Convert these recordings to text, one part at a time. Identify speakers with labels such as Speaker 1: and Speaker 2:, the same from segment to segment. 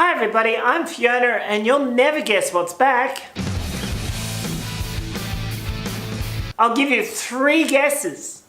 Speaker 1: Hi everybody, I'm Feeonnaa and you'll never guess what's back. I'll give you 3 guesses.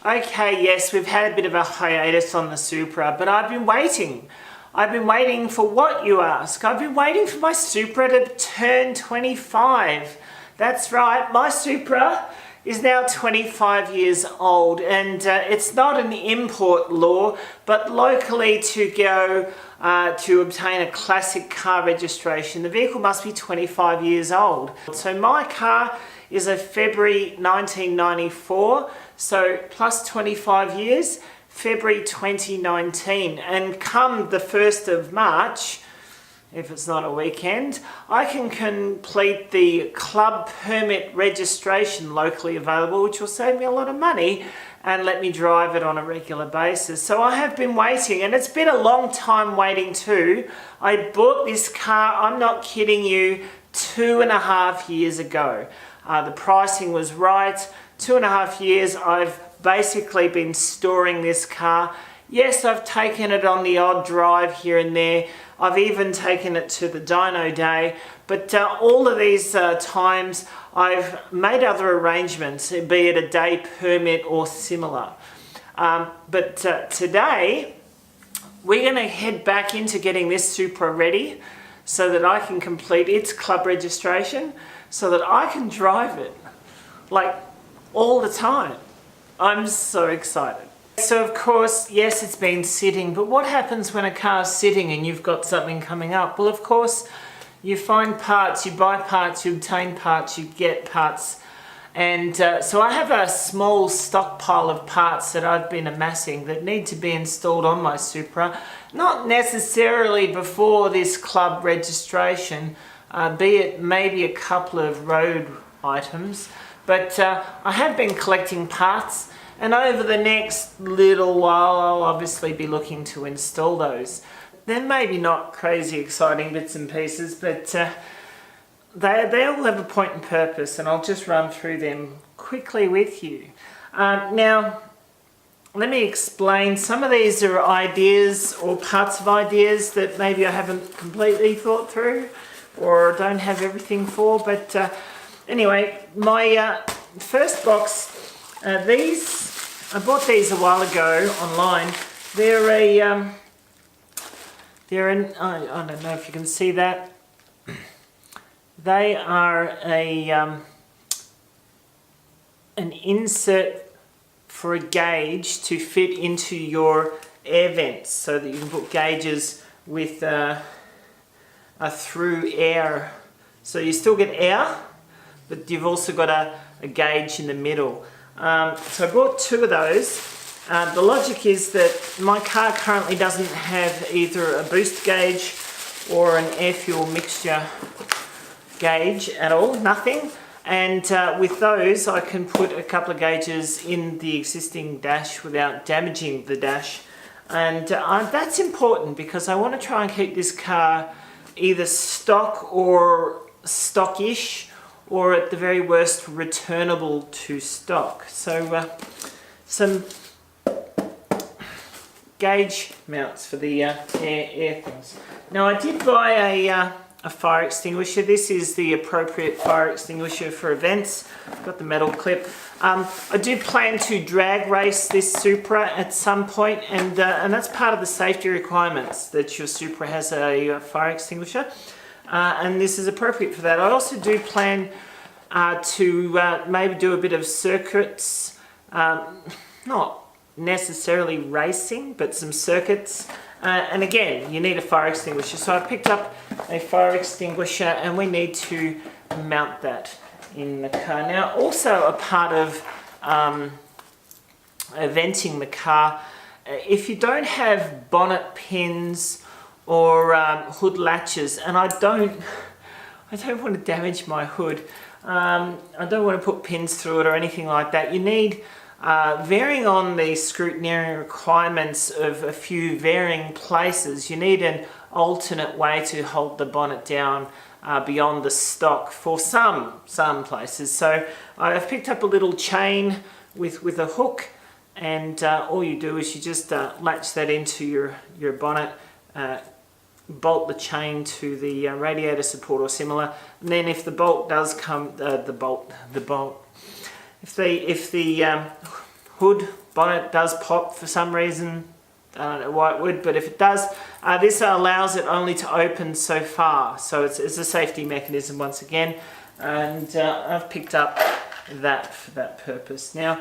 Speaker 1: Okay, yes, we've had a bit of a hiatus on the Supra, but I've been waiting. I've been waiting for what, you ask? I've been waiting for my Supra to turn 25. That's right, my Supra is now 25 years old, and it's not an import law, but locally to go to obtain a classic car registration, the vehicle must be 25 years old. So my car is a February 1994, so plus 25 years, February 2019. And come the 1st of March, if it's not a weekend, I can complete the club permit registration locally available, which will save me a lot of money and let me drive it on a regular basis. So I have been waiting, and it's been a long time waiting too. I bought this car, I'm not kidding you, 2.5 years ago. The pricing was right. 2.5 years I've basically been storing this car. Yes, I've taken it on the odd drive here and there. I've even taken it to the dyno day, but all of these times I've made other arrangements, be it a day permit or similar. But today we're going to head back into getting this Supra ready so that I can complete its club registration, so that I can drive it like all the time. I'm so excited. So of course, yes, it's been sitting, but what happens when a car's sitting and you've got something coming up? Well, of course, you find parts, you buy parts, you obtain parts, you get parts. And so I have a small stockpile of parts that I've been amassing that need to be installed on my Supra. Not necessarily before this club registration, be it maybe a couple of road items. But I have been collecting parts, and over the next little while I'll obviously be looking to install those. They're maybe not crazy exciting bits and pieces, but they all have a point and purpose, and I'll just run through them quickly with you. Now, let me explain. Some of these are ideas or parts of ideas that maybe I haven't completely thought through or don't have everything for, but anyway, my first box, I bought these a while ago online. They're I don't know if you can see that. They are an insert for a gauge to fit into your air vents, so that you can put gauges with a through air. So you still get air, but you've also got a gauge in the middle. So I bought 2 of those. The logic is that my car currently doesn't have either a boost gauge or an air fuel mixture gauge at all, nothing. And with those I can put a couple of gauges in the existing dash without damaging the dash. And that's important because I want to try and keep this car either stock or stockish, or at the very worst returnable to stock. So some gauge mounts for the air things. Now I did buy a fire extinguisher. This is the appropriate fire extinguisher for events. Got the metal clip. I do plan to drag race this Supra at some point, and that's part of the safety requirements, that your Supra has a fire extinguisher, and this is appropriate for that. I also do plan to maybe do a bit of circuits, not necessarily racing, but some circuits. And again, you need a fire extinguisher. So I picked up a fire extinguisher, and we need to mount that in the car. Now, also a part of venting the car, if you don't have bonnet pins or hood latches, and I don't want to damage my hood, I don't want to put pins through it or anything like that. You need, varying on the scrutineering requirements of a few varying places, you need an alternate way to hold the bonnet down beyond the stock for some places. So I've picked up a little chain with a hook, and all you do is you just latch that into your bonnet, bolt the chain to the radiator support or similar, and then if the bolt does come, if the hood bonnet does pop for some reason, I don't know why it would, but if it does, this allows it only to open so far. So it's a safety mechanism once again, and I've picked up that for that purpose. Now,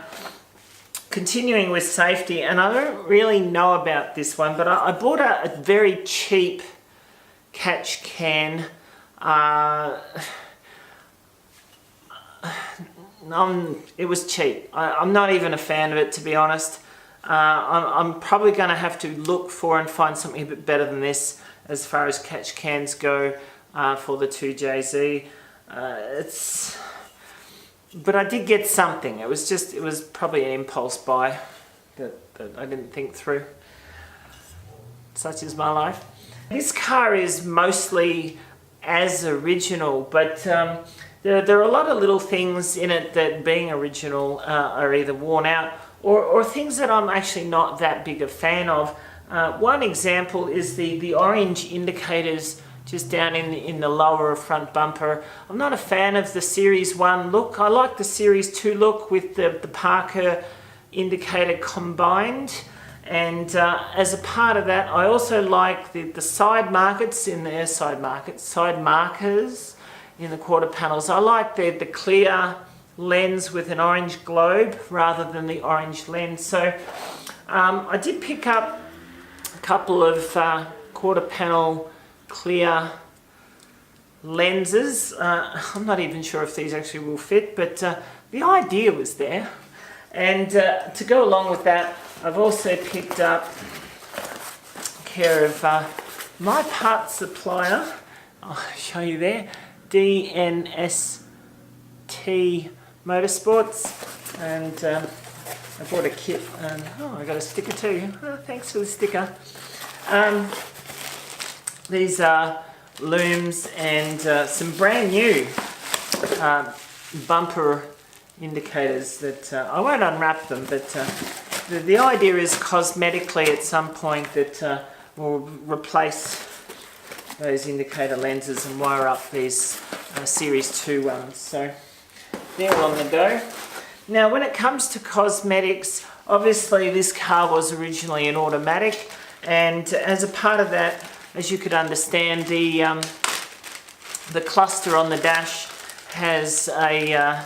Speaker 1: continuing with safety, and I don't really know about this one, but I bought a very cheap catch can. It was cheap. I'm not even a fan of it, to be honest. I'm probably going to have to look for and find something a bit better than this as far as catch cans go for the 2JZ. But I did get something. It was probably an impulse buy that I didn't think through. Such is my life. This car is mostly as original, but there are a lot of little things in it that, being original, are either worn out or things that I'm actually not that big a fan of. One example is the orange indicators just down in the lower front bumper. I'm not a fan of the Series 1 look. I like the Series 2 look with the Parker indicator combined. And as a part of that, I also like the side markers in the quarter panels. I like the clear lens with an orange globe rather than the orange lens. So I did pick up a couple of quarter panel clear lenses. I'm not even sure if these actually will fit, but the idea was there. And to go along with that, I've also picked up care of my parts supplier. I'll show you there, DNST Motorsports, and I bought a kit, and I got a sticker too. Thanks for the sticker. These are looms and some brand new bumper indicators that I won't unwrap them, but the idea is cosmetically at some point that we'll replace those indicator lenses and wire up these Series 2 ones. So they're on the go. Now, when it comes to cosmetics, obviously this car was originally an automatic, and as a part of that, as you could understand, the cluster on the dash has a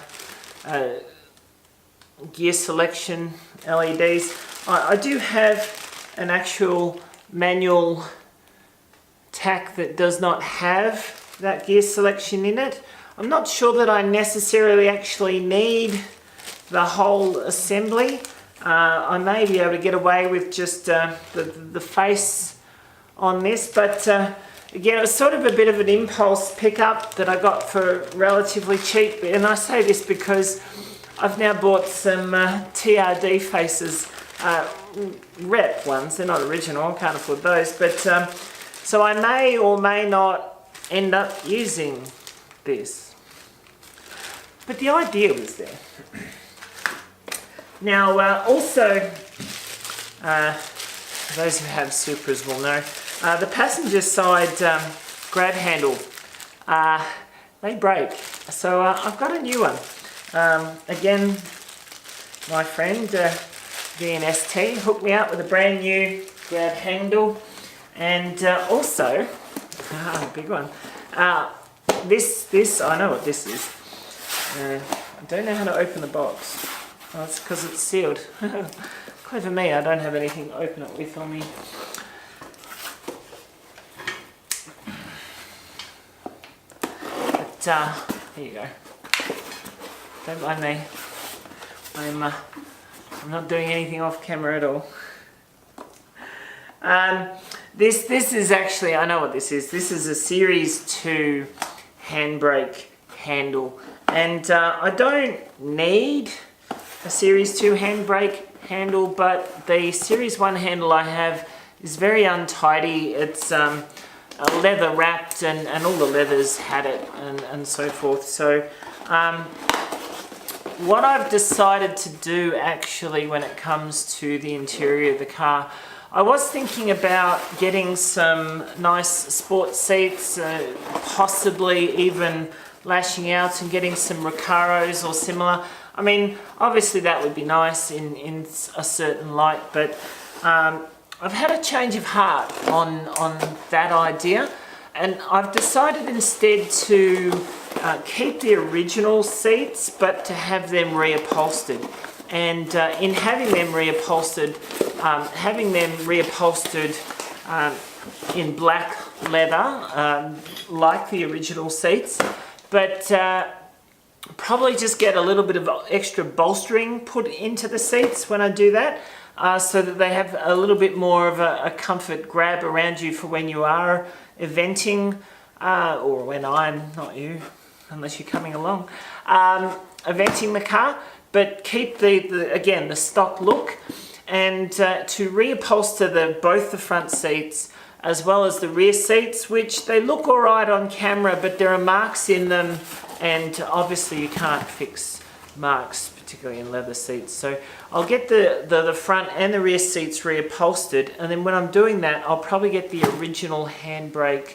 Speaker 1: gear selection LEDs. I do have an actual manual tack that does not have that gear selection in it. I'm not sure that I necessarily actually need the whole assembly. I may be able to get away with just the face on this, but again, it was sort of a bit of an impulse pickup that I got for relatively cheap. And I say this because I've now bought some TRD faces, rep ones. They're not original, I can't afford those, but so I may or may not end up using this. But the idea was there. Now, also, those who have Supras will know, the passenger side grab handle, they break. So I've got a new one. Again, my friend VNST hooked me up with a brand new grab handle, and also, big one. This I know what this is. I don't know how to open the box. Oh, it's because it's sealed. Clever me, I don't have anything to open it with on me. But here you go. Don't mind me. I'm not doing anything off camera at all. This is actually, I know what this is. This is a Series 2 handbrake handle, and I don't need a Series 2 handbrake handle, but the Series 1 handle I have is very untidy. It's leather wrapped, and all the leathers had it, and so forth. So what I've decided to do actually when it comes to the interior of the car, I was thinking about getting some nice sports seats, possibly even lashing out and getting some Recaros or similar. I mean, obviously that would be nice in a certain light, but I've had a change of heart on that idea, and I've decided instead to keep the original seats, but to have them reupholstered. And in having them reupholstered, in black leather, like the original seats, but probably just get a little bit of extra bolstering put into the seats when I do that, so that they have a little bit more of a comfort grab around you for when you are eventing, or when I'm, not you, unless you're coming along, eventing the car, but keep again the stock look, and to reupholster both the front seats as well as the rear seats, which they look alright on camera, but there are marks in them, and obviously you can't fix marks, particularly in leather seats. So I'll get the front and the rear seats reupholstered, and then when I'm doing that, I'll probably get the original handbrake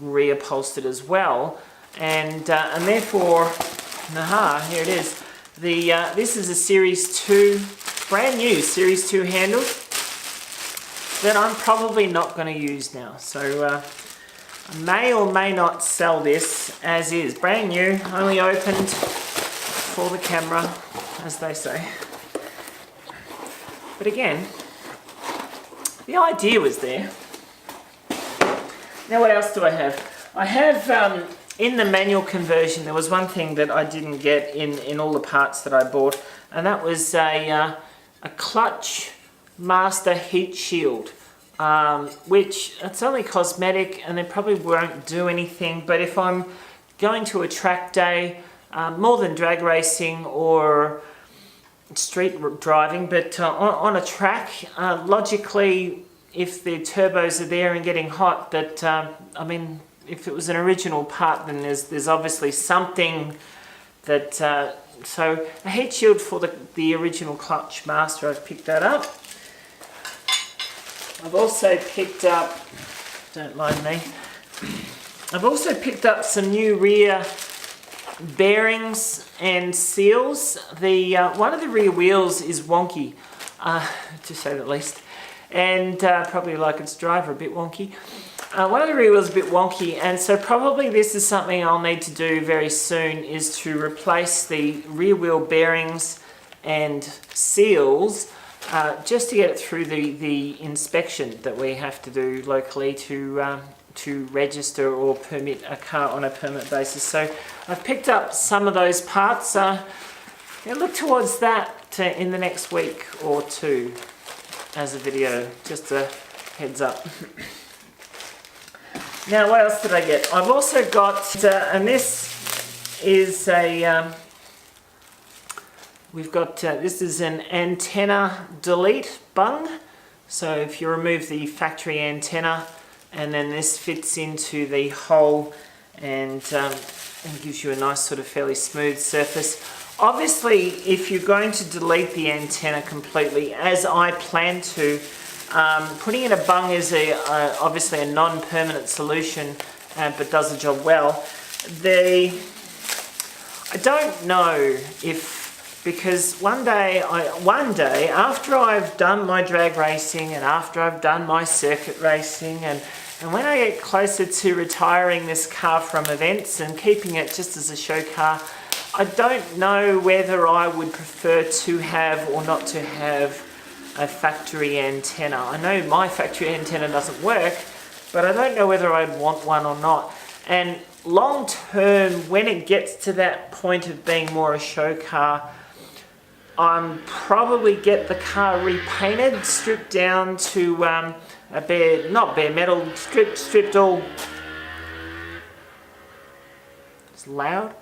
Speaker 1: reupholstered as well, and therefore, here it is. This is a Series 2, brand new Series 2 handle that I'm probably not going to use now. So I may or may not sell this as is. Brand new, only opened for the camera, as they say. But again, the idea was there. Now what else do I have? I have, in the manual conversion, there was one thing that I didn't get in all the parts that I bought, and that was a clutch master heat shield, which it's only cosmetic and they probably won't do anything, but if I'm going to a track day, more than drag racing or street driving, but on a track, logically, if the turbos are there and getting hot, that I mean, if it was an original part, then there's obviously something that so a heat shield for the original clutch master. I've picked that up. I've also picked up, don't mind me, I've also picked up some new rear bearings and seals. One of the rear wheels is wonky, to say the least, and probably like its driver a bit wonky. One of the rear wheels is a bit wonky, and so probably this is something I'll need to do very soon, is to replace the rear wheel bearings and seals, just to get it through the inspection that we have to do locally to register or permit a car on a permanent basis. So I've picked up some of those parts. Look towards that in the next week or two as a video, just a heads up. Now what else did I get? I've also got, and this is we've got, this is an antenna delete bung. So if you remove the factory antenna, and then this fits into the hole and gives you a nice sort of fairly smooth surface. Obviously, if you're going to delete the antenna completely, as I plan to, putting in a bung is obviously a non-permanent solution, but does the job well. I don't know if, because one day after I've done my drag racing and after I've done my circuit racing and when I get closer to retiring this car from events and keeping it just as a show car, I don't know whether I would prefer to have or not to have a factory antenna. I know my factory antenna doesn't work, but I don't know whether I'd want one or not. And long term, when it gets to that point of being more a show car, I'm probably get the car repainted, stripped down to not bare metal, stripped all. It's loud.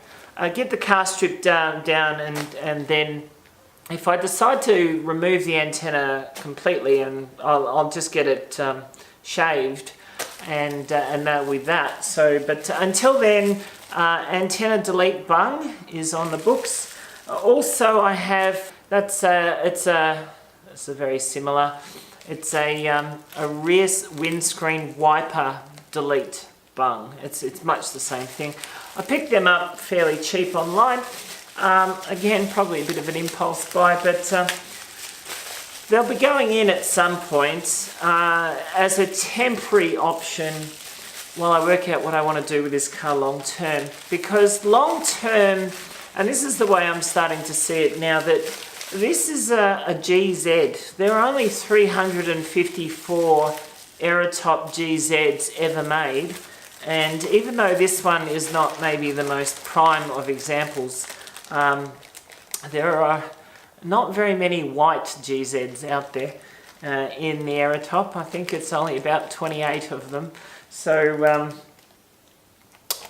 Speaker 1: Get the car stripped down, and then if I decide to remove the antenna completely, and I'll just get it shaved, and with that. So, but until then, antenna delete bung is on the books. Also, I have it's a very similar. It's a rear windscreen wiper delete bung. It's much the same thing. I picked them up fairly cheap online. Again, probably a bit of an impulse buy, but they'll be going in at some point as a temporary option while I work out what I want to do with this car long term. Because long term, and this is the way I'm starting to see it now, that this is a GZ. There are only 354 Aerotop GZs ever made. And even though this one is not maybe the most prime of examples, there are not very many white GZs out there in the Aerotop. I think it's only about 28 of them. So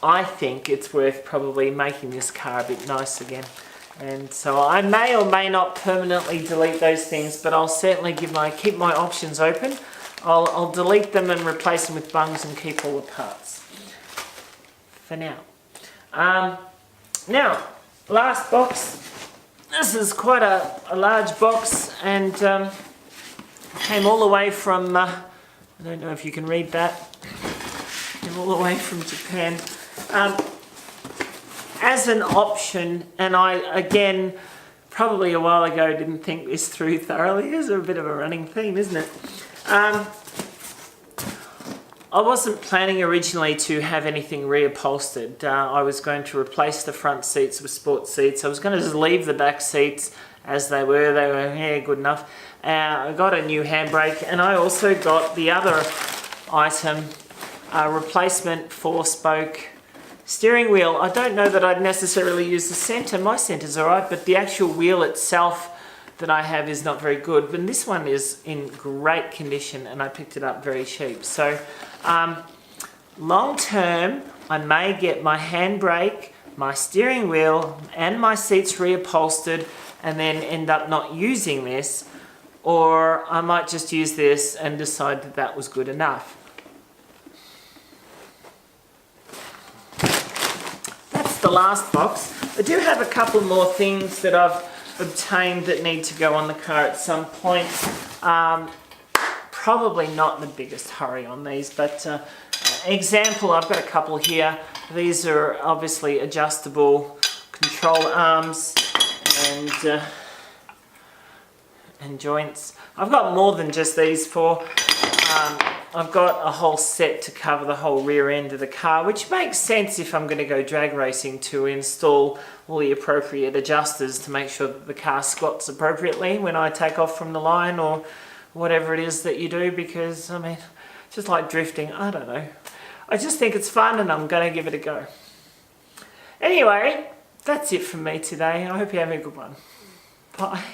Speaker 1: I think it's worth probably making this car a bit nice again. And so I may or may not permanently delete those things, but I'll certainly keep my options open. I'll delete them and replace them with bungs and keep all the parts for now. Now, last box. This is quite a large box, and came all the way from, I don't know if you can read that, came all the way from Japan. As an option, and I, again, probably a while ago didn't think this through thoroughly. It's a bit of a running theme, isn't it? I wasn't planning originally to have anything reupholstered. I was going to replace the front seats with sport seats. I was going to just leave the back seats as they were. They were good enough. I got a new handbrake, and I also got the other item, a replacement 4-spoke steering wheel. I don't know that I'd necessarily use the centre. My centre's alright, but the actual wheel itself that I have is not very good. But this one is in great condition, and I picked it up very cheap. So long term, I may get my handbrake, my steering wheel, and my seats reupholstered, and then end up not using this, or I might just use this and decide that that was good enough. That's the last box. I do have a couple more things that I've obtained that need to go on the car at some point. Probably not in the biggest hurry on these, but example, I've got a couple here. These are obviously adjustable control arms and joints. I've got more than just these four. I've got a whole set to cover the whole rear end of the car, which makes sense if I'm going to go drag racing, to install all the appropriate adjusters to make sure that the car squats appropriately when I take off from the line, or whatever it is that you do, because, I mean, just like drifting, I don't know. I just think it's fun, and I'm going to give it a go. Anyway, that's it from me today. I hope you're having a good one. Bye.